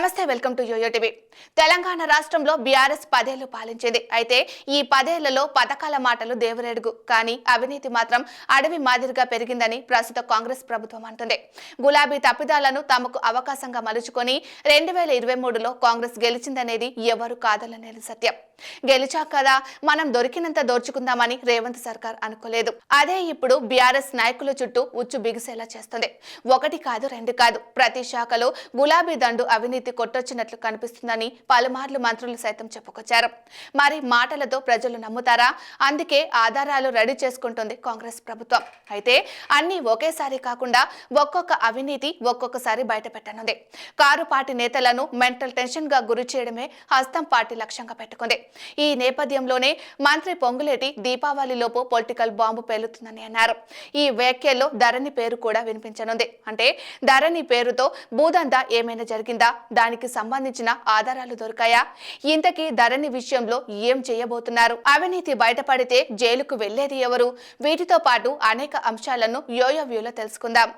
నమస్తే welcome to YoYo TV. Telangana రాష్ట్రంలో BRS 10 ఏళ్లు పాలించింది. అయితే ఈ 10 ఏళ్లలో పథకాల మాటలు దేవరేడుగు, కానీ అవినీతి మాత్రం అడవి మాదిరిగా పెరిగిందని ప్రస్తుత కాంగ్రెస్ ప్రభుత్వం అంటుంది. గులాబీ తప్పిదాలను తమకు అవకాశంగా మలుచుకొని 2023లో కాంగ్రెస్ గెలిచిందనేది ఎవరు కాదనలేని సత్యం. గెలిచాక కదా మనం దొరికినంత దోచుకుందామని రేవంత్ సర్కార్ అనుకోలేదు. అదే ఇప్పుడు బీఆర్ఎస్ నాయకుల చుట్టూ ఉచ్చు బిగిసేలా చేస్తుంది. ఒకటి కాదు, రెండు కాదు, ప్రతి శాఖలో గులాబీ దండు అవినీతి కొట్టొచ్చినట్లు కనిపిస్తుందని పలుమార్లు మంత్రులు సైతం చెప్పుకొచ్చారు. మరి మాటలతో ప్రజలు నమ్ముతారా? అందుకే ఆధారాలు రెడీ చేసుకుంటుంది కాంగ్రెస్ ప్రభుత్వం. అయితే అన్ని ఒకేసారి కాకుండా ఒక్కొక్క అవినీతి ఒక్కొక్కసారి బయట పెట్టనుంది. కారు పార్టీ నేతలను మెంటల్ టెన్షన్ గా గురి చేయడమే హస్తం పార్టీ లక్ష్యంగా పెట్టుకుంది. ఈ నేపథ్యంలోనే మంత్రి పొంగులేటి దీపావళిలోపు పొలిటికల్ బాంబు పేలుతుందని అన్నారు. ఈ వ్యాఖ్యల్లో ధరణి పేరు కూడా వినిపించనుంది. అంటే ధరణి పేరుతో భూదందా ఏమైనా జరిగిందా? దానికి సంబంధించిన ఆధారాలు దొరికాయా? ఇంతకీ ధరణి విషయంలో ఏం చేయబోతున్నారు? అవినీతి బయటపడితే జైలుకు వెళ్లేది ఎవరు? వీటితో పాటు అనేక అంశాలను యోయో వ్యూలో తెలుసుకుందాం.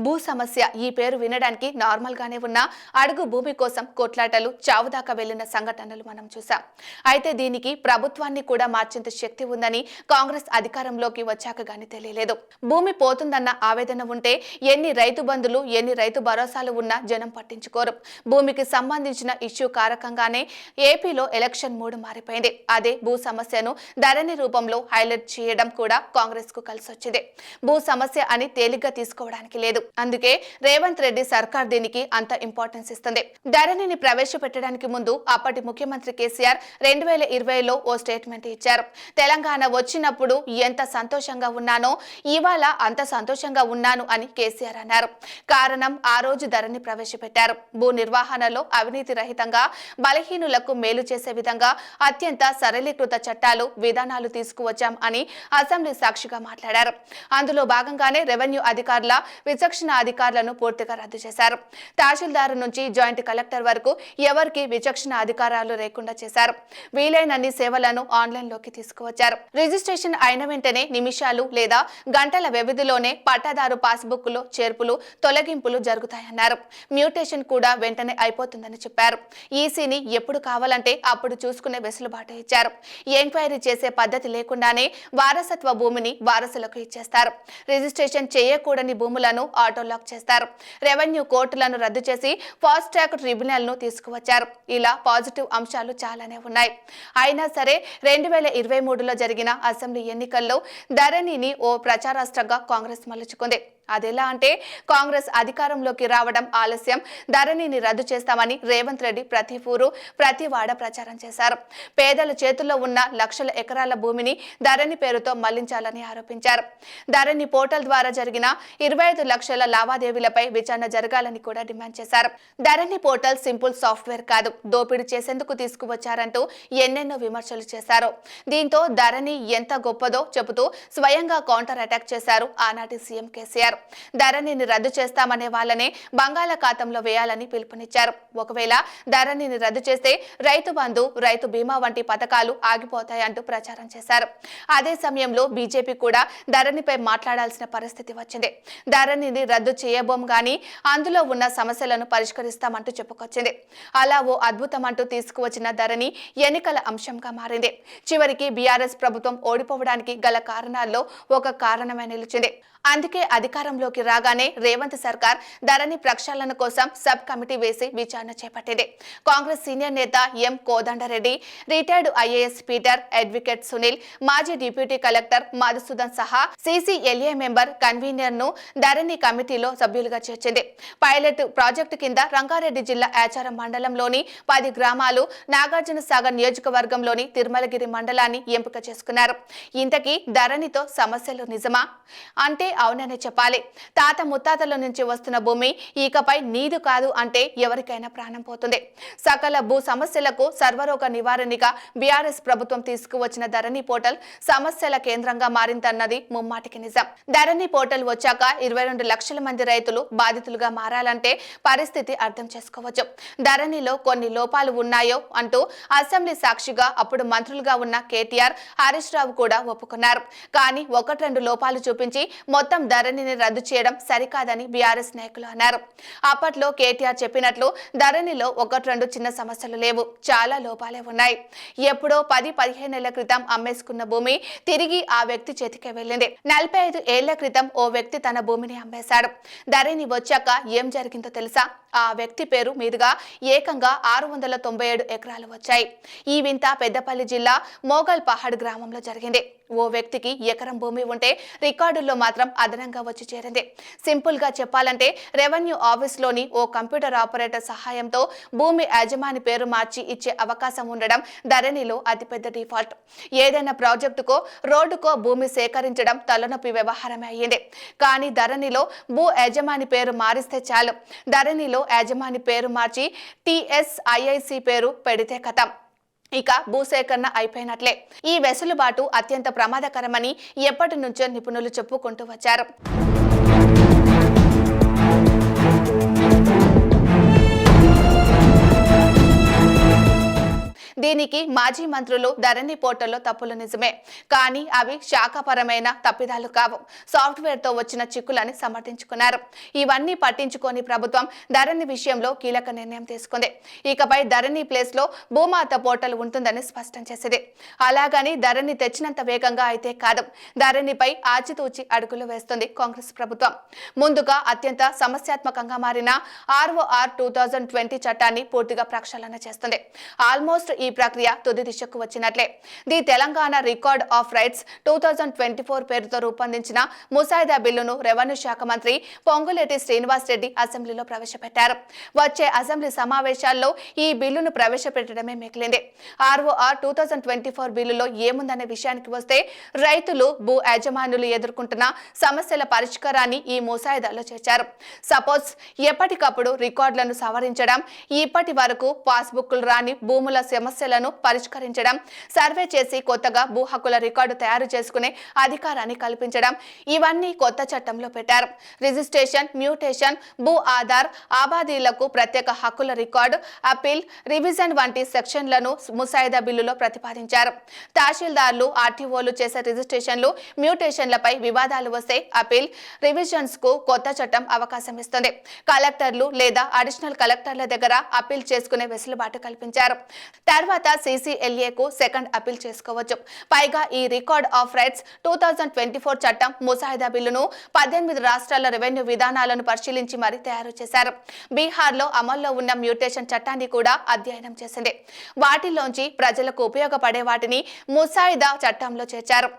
భూ సమస్య ఈ పేరు వినడానికి నార్మల్ గానే ఉన్న అడుగు భూమి కోసం కొట్లాటలు చావుదాకా వెళ్లిన సంఘటనలు మనం చూసాం. అయితే దీనికి ప్రభుత్వాన్ని కూడా మార్చేంత శక్తి ఉందని కాంగ్రెస్ అధికారంలోకి వచ్చాక గానీ తెలియలేదు. భూమి పోతుందన్న ఆవేదన ఉంటే ఎన్ని రైతు బంధులు, ఎన్ని రైతు భరోసాలు ఉన్నా జనం పట్టించుకోరు. భూమికి సంబంధించిన ఇష్యూ కారకంగానే ఏపీలో ఎలక్షన్ మూడు మారిపోయింది. అదే భూ సమస్యను ధరణి రూపంలో హైలైట్ చేయడం కూడా కాంగ్రెస్ కు కలిసొచ్చింది. భూ సమస్య అని తేలిగ్గా తీసుకోవడానికి లేదు. అందుకే రేవంత్ రెడ్డి సర్కార్ దీనికి అంత ఇంపార్టెన్స్ ఇస్తుంది. ధరణిని ప్రవేశపెట్టడానికి ముందు అప్పటి ముఖ్యమంత్రి కేసీఆర్ 2020లో ఓ స్టేట్మెంట్ ఇచ్చారు. తెలంగాణ వచ్చినప్పుడు ఎంత సంతోషంగా ఉన్నానో ఇవాళ అంత సంతోషంగా ఉన్నాను అని కేసీఆర్ అన్నారు. కారణం ఆ రోజు ధరణి ప్రవేశపెట్టారు. భూ నిర్వహణలో అవినీతి రహితంగా బలహీనులకు మేలు చేసే విధంగా అత్యంత సరళీకృత చట్టాలు, విధానాలు తీసుకువచ్చాం అని అసెంబ్లీ సాక్షిగా మాట్లాడారు. అందులో భాగంగానే రెవెన్యూ అధికారుల విచక్షణ అధికారులను పూర్తిగా రద్దు చేశారు. తహసీల్దారు నుంచి జాయింట్ కలెక్టర్ వరకు ఎవరికి విచక్షణ అధికారాలు లేకుండా చేశారు. వీలైనన్ని సేవలను ఆన్లైన్ లోకి తీసుకువచ్చారు. రిజిస్ట్రేషన్ అయిన వెంటనే నిమిషాలు లేదా గంటల వ్యవధిలోనే పట్టాదారు పాస్బుక్ లో చేర్పులు, తొలగింపులు జరుగుతాయన్నారు. మ్యూటేషన్ కూడా వెంటనే అయిపోతుందని చెప్పారు. ఈసీని ఎప్పుడు కావాలంటే అప్పుడు చూసుకునే వెసులుబాటు ఇచ్చారు. ఎంక్వైరీ చేసే పద్ధతి లేకుండానే వారసత్వ భూమిని వారసులకు ఇచ్చేస్తారు. రిజిస్ట్రేషన్ చేయకూడని భూములను ఆటోలాక్ చేస్తారు. రెవెన్యూ కోర్టులను రద్దు చేసి ఫాస్ట్ ట్రాక్ ట్రిబ్యునల్ ను తీసుకువచ్చారు. ఇలా పాజిటివ్ అంశాలు చాలానే ఉన్నాయి. అయినా సరే 2023లో జరిగిన అసెంబ్లీ ఎన్నికల్లో ధరణిని ఓ ప్రచారాస్త్రంగా కాంగ్రెస్ మలుచుకుంది. అదెలా అంటే కాంగ్రెస్ అధికారంలోకి రావడం ఆలస్యం, ధరణిని రద్దు చేస్తామని రేవంత్ రెడ్డి ప్రతి ఊరు, ప్రతి వాడ ప్రచారం చేశారు. పేదల చేతుల్లో ఉన్న లక్షల ఎకరాల భూమిని ధరణి పేరుతో మళ్లించాలని ఆరోపించారు. ధరణి పోర్టల్ ద్వారా జరిగిన 25 లక్షల లావాదేవీలపై విచారణ జరగాలని కూడా డిమాండ్ చేశారు. ధరణి పోర్టల్ సింపుల్ సాఫ్ట్వేర్ కాదు, దోపిడీ చేసేందుకు తీసుకువచ్చారంటూ ఎన్నెన్నో విమర్శలు చేశారు. దీంతో ధరణి ఎంత గొప్పదో చెబుతూ స్వయంగా కౌంటర్ అటాక్ చేశారు ఆనాటి సీఎం కేసీఆర్. ధరణిని రద్దు చేస్తామనే వాళ్ళనే బంగాళాఖాతంలో వేయాలని పిలుపునిచ్చారు. ఒకవేళ ధరణిని రద్దు చేస్తే రైతు బంధు, రైతు బీమా వంటి పథకాలు ఆగిపోతాయంటూ ప్రచారం చేశారు. అదే సమయంలో బీజేపీ కూడా ధరణిపై మాట్లాడాల్సిన పరిస్థితి వచ్చింది. ధరణిని రద్దు చేయబోం గానీ అందులో ఉన్న సమస్యలను పరిష్కరిస్తామంటూ చెప్పుకొచ్చింది. అలా ఓ అద్భుతం అంటూ తీసుకువచ్చిన ధరణి ఎన్నికల అంశంగా మారింది. చివరికి బీఆర్ఎస్ ప్రభుత్వం ఓడిపోవడానికి గల కారణాల్లో ఒక కారణమే నిలిచింది. అందుకే అధికారంలోకి రాగానే రేవంత్ సర్కార్ ధరణి ప్రక్షాళన కోసం సబ్ కమిటీ వేసి విచారణ చేపట్టింది. కాంగ్రెస్ సీనియర్ నేత M Kodanda Reddy, retired IAS Peter, advocate Sunil, మాజీ డిప్యూటీ కలెక్టర్ మధుసూదన్ సహా సీసీఎల్ఏ మెంబర్, కన్వీనర్ ను ధరణి కమిటీలో సభ్యులుగా చేర్చింది. పైలట్ ప్రాజెక్టు కింద రంగారెడ్డి జిల్లా ఆచారం మండలంలోని 10 గ్రామాలు, నాగార్జున సాగర్ నియోజకవర్గంలోని తిరుమలగిరి మండలాన్ని ఎంపిక చేసుకున్నారు. ఇంతకీ ధరణితో సమస్యలు నిజమా అంటే అవుననే చెప్పాలి. ఉండాలి. తాత ముత్తాతల నుంచి వస్తున్న భూమి ఇకపై నీదు కాదు అంటే ఎవరికైనా ప్రాణం పోతుంది. సకల భూ సమస్యలకు సర్వరోగ నివారణగా బీఆర్ఎస్ ప్రభుత్వం తీసుకువచ్చిన ధరణి పోర్టల్ సమస్యల కేంద్రంగా మారిందన్నది ముమ్మాటికి నిజం. ధరణి పోర్టల్ వచ్చాక 22 లక్షల మంది రైతులు బాధితులుగా మారాలంటే పరిస్థితి అర్థం చేసుకోవచ్చు. ధరణిలో కొన్ని లోపాలు ఉన్నాయో అంటూ అసెంబ్లీ సాక్షిగా అప్పుడు మంత్రులుగా ఉన్న కేటీఆర్, హరీష్ రావు కూడా ఒప్పుకున్నారు. కానీ 1-2 లోపాలు చూపించి మొత్తం ధరణిని రద్దు చేయడం సరికాదని బీఆర్ఎస్ నాయకులు అన్నారు. అప్పట్లో కేటీఆర్ చెప్పినట్లు ధరణిలో 1-2 చిన్న సమస్యలు లేవు, చాలా లోపాలే ఉన్నాయి. ఎప్పుడో 10-15 ఏళ్ల క్రితం అమ్మేసుకున్న భూమి తిరిగి ఆ వ్యక్తి చేతికి వెళ్ళింది. 45 ఏళ్ల క్రితం ఓ వ్యక్తి తన భూమిని అమ్మేశాడు. ధరణి వచ్చాక ఏం జరిగిందో తెలుసా? ఆ వ్యక్తి పేరు మీదుగా ఏకంగా 697 ఎకరాలు వచ్చాయి. ఈ వింత పెద్దపల్లి జిల్లా మోగల్ పహాడ్ గ్రామంలో జరిగింది. ఓ వ్యక్తికి ఎకరం భూమి ఉంటే రికార్డుల్లో మాత్రం అదనంగా వచ్చి చేరింది. సింపుల్ గా చెప్పాలంటే రెవెన్యూ ఆఫీస్లోని ఓ కంప్యూటర్ ఆపరేటర్ సహాయంతో భూమి యజమాని పేరు మార్చి ఇచ్చే అవకాశం ఉండడం ధరణిలో అతిపెద్ద డిఫాల్ట్. ఏదైనా ప్రాజెక్టుకో రోడ్డుకో భూమి సేకరించడం తలనొప్పి వ్యవహారమే అయ్యింది. కానీ ధరణిలో భూ యజమాని పేరు మారిస్తే చాలు. ధరణిలో యజమాని పేరు మార్చి TSIIC పేరు పెడితే కథం, ఇక భూసేకరణ అయిపోయినట్లే. ఈ వెసులుబాటు అత్యంత ప్రమాదకరమని ఎప్పటి నుంచో నిపుణులు చెప్పుకుంటూ వచ్చారు. దీనికి మాజీ మంత్రులు ధరణి పోర్టల్లో తప్పులు నిజమే, కానీ అవి శాఖపరమైన తప్పిదాలు కావు, సాఫ్ట్వేర్తో వచ్చిన చిక్కులని సమర్థించుకున్నారు. ఇవన్నీ పట్టించుకొని ప్రభుత్వం ధరణి విషయంలో కీలక నిర్ణయం తీసుకుంది. ఇకపై ధరణి ప్లేస్లో భూమాత పోర్టల్ ఉంటుందని స్పష్టం చేసింది. అలాగని ధరణి తెచ్చినంత వేగంగా అయితే కాదు. ధరణిపై ఆచితూచి అడుగులు వేస్తుంది కాంగ్రెస్ ప్రభుత్వం. ముందుగా అత్యంత సమస్యాత్మకంగా మారిన ROR 2020 చట్టాన్ని పూర్తిగా ప్రక్షాళన చేస్తుంది. ఆల్మోస్ట్ ఈ ప్రక్రియ తుది దిశకు వచ్చినట్లే. The Telangana record of rights 2024 పేరుతో రూపొందించిన ముసాయిదా బిల్లును రెవెన్యూ శాఖ మంత్రి పొంగులేటి శ్రీనివాస్ రెడ్డి అసెంబ్లీలో ప్రవేశపెట్టారు. వచ్చే అసెంబ్లీ సమావేశాల్లో ఈ బిల్లును ప్రవేశపెట్టడమే మిగిలింది. ROR 2024 బిల్లులో ఏముందనే విషయానికి వస్తే రైతులు, భూ యజమానులు ఎదుర్కొంటున్న సమస్యల పరిష్కారాన్ని ఈ ముసాయిదాలో చేర్చారు. సపోజ్ ఎప్పటికప్పుడు రికార్డులను సవరించడం, ఇప్పటి వరకు పాస్బుక్లు రాని భూముల సమస్యలను పరిష్కరించడం, సర్వే చేసి కొత్తగా భూ హక్కుల రికార్డు తయారు చేసుకునే అధికారాన్ని కల్పించడం, ఇవన్నీ కొత్త చట్టంలో పెట్టారు. రిజిస్ట్రేషన్, మ్యూటేషన్, భూ ఆధార్, ఆబాదీలకు ప్రత్యేక హక్కుల రికార్డు, అపీల్, రివిజన్ వంటి సెక్షన్లను ముసాయిదా బిల్లులో ప్రతిపాదించారు. తహసీల్దార్లు, RTOలు చేసే రిజిస్ట్రేషన్లు, మ్యూటేషన్లపై వివాదాలు వస్తే అపీల్, రివిజన్స్ కు కొత్త చట్టం అవకాశం ఇస్తుంది. కలెక్టర్లు లేదా అడిషనల్ కలెక్టర్ల దగ్గర అపీల్ చేసుకునే వెసులుబాటు కల్పించారు. తర్వాత CCLAకు సెకండ్ అపీల్ చేసుకోవచ్చు. పైగా ఈ రికార్డ్ ఆఫ్ రైట్స్ 2024 చట్టం ముసాయిదా బిల్లును 18 రాష్ట్రాల రెవెన్యూ విధానాలను పరిశీలించి మరీ తయారు చేశారు. బీహార్లో అమల్లో ఉన్న మ్యూటేషన్ చట్టాన్ని కూడా అధ్యయనం చేసింది. వాటిలోంచి ప్రజలకు ఉపయోగపడే వాటిని ముసాయిదా చట్టంలో చేర్చారు.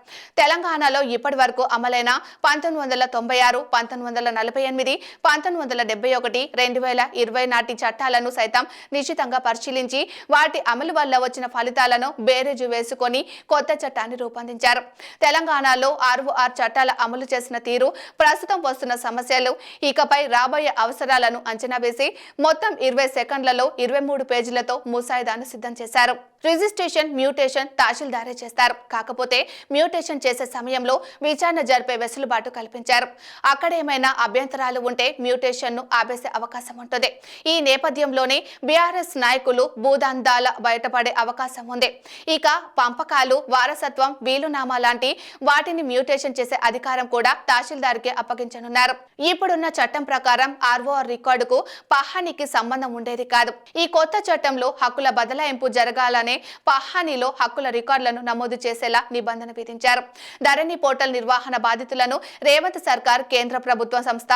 తెలంగాణలో ఇప్పటి వరకు అమలైన 1996, 1948, 1971, 2020 నాటి చట్టాలను సైతం నిశితంగా పరిశీలించి వాటి అమలు వల్ల వచ్చిన ఫలితాలను బేరేజు వేసుకొని కొత్త చట్టాన్ని రూపొందించారు. తెలంగాణలో ROR చట్టాల అమలు చేసిన తీరు, ప్రస్తుతం వస్తున్న సమస్యలు, ఇకపై రాబోయే అవసరాలను అంచనా వేసి మొత్తం 20 సెకండ్లలో 23 పేజీలతో ముసాయిదాను సిద్ధం చేశారు. రిజిస్ట్రేషన్, మ్యూటేషన్ తహసీల్దారే చేస్తారు. కాకపోతే మ్యూటేషన్ చేసే సమయంలో విచారణ జరిపే వెసులుబాటు కల్పించారు. అక్కడేమైనా అభ్యంతరాలు ఉంటే మ్యూటేషన్ ను ఆపేసే అవకాశం ఉంటుంది. ఈ నేపథ్యంలోనే బీఆర్ఎస్ నాయకులు భూదందాల బయటపడే అవకాశం ఉంది. ఇక పంపకాలు, వారసత్వం, వీలునామా లాంటి వాటిని మ్యూటేషన్ చేసే అధికారం కూడా తహసీల్దార్కే అప్పగించనున్నారు. ఇప్పుడున్న చట్టం ప్రకారం ROR రికార్డుకు పహానికి సంబంధం ఉండేది కాదు. ఈ కొత్త చట్టంలో హక్కుల బదలాయింపు జరగాలనే పహానీలో హక్కుల రికార్డులను నమోదు చేసేలా నిబంధన విధించారు. ధరణి పోర్టల్ నిర్వహణ బాధ్యతలను రేవంత్ సర్కార్ కేంద్ర ప్రభుత్వ సంస్థ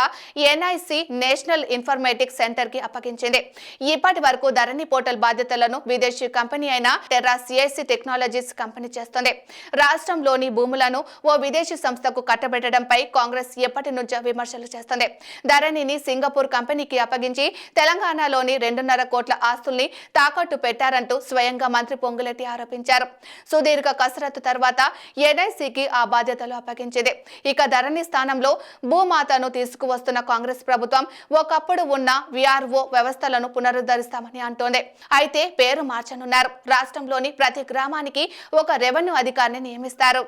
NIC నేషనల్ ఇన్ఫర్మేటిక్స్ సెంటర్ కి అప్పగించింది. ఇప్పటి వరకు ధరణి పోర్టల్ బాధ్యతలను విదేశీ కంపెనీ అయిన టెర్రా CIC టెక్నాలజీస్ కంపెనీ చేస్తుంది. రాష్ట్రంలోని భూములను ఓ విదేశీ సంస్థకు కట్టబెట్టడంపై కాంగ్రెస్ ఎప్పటి నుంచో విమర్శలు చేస్తుంది. ధరణిని సింగపూర్ కంపెనీకి అప్పగించి తెలంగాణలోని 2.5 కోట్ల ఆస్తుల్ని తాకట్టు పెట్టారంటూ స్వయంగా మంత్రి పొంగులేటి ఆరోపించారు. సుదీర్ఘ కసరత్తు తర్వాత ఎన్ఐసికి ఆ బాధ్యతలు అప్పగించింది. ఇక ధరణి స్థానంలో భూమాతను తీసుకువస్తున్న కాంగ్రెస్ ప్రభుత్వం ఒకప్పుడు ఉన్న విఆర్ఓ వ్యవస్థలను పునరుద్ధరిస్తామని అంటోంది. అయితే పేరు మార్చనున్నారు. రాష్ట్రంలోని ప్రతి గ్రామానికి ఒక రెవెన్యూ అధికారిని నియమిస్తారు.